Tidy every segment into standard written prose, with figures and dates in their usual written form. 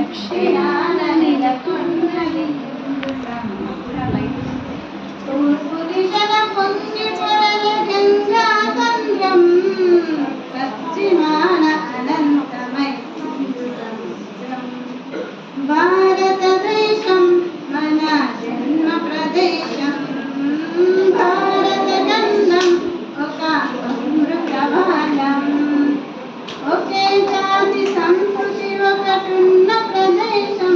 దక్షిణాన నెలకొన్నది సముద్రమై. తూర్పు దిశన పొంగి పొరల గంగా సంద్రం, పశ్చిమాన అనంతమై సముద్రం. భారతదేశం మన జన్మ ప్రదేశం, భారత గంధం ఒక అమృతవాళం. ఒకే జాతి సంస్కృతి ఒకటున్న ప్రదేశం,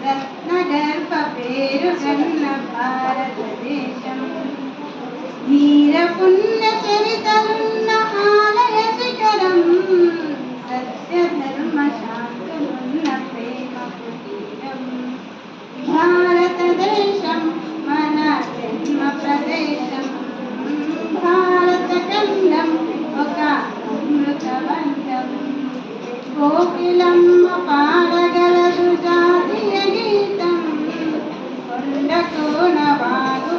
రత్నగర్భ పేరు కన్న భారతదేశం. వీర పుణ్య చరితలున్న ఆలయ శిఖరం, సత్య ధర్మ శాంతులున్న ప్రేమ కుటీరం. భారతదేశం మన జన్మ ప్రదేశం, భారత ఖండం ఒక అమృతవంతం. కోకిలమ్మ పాడగలదు జాతీయ గీతం, కొండ కోన వాగు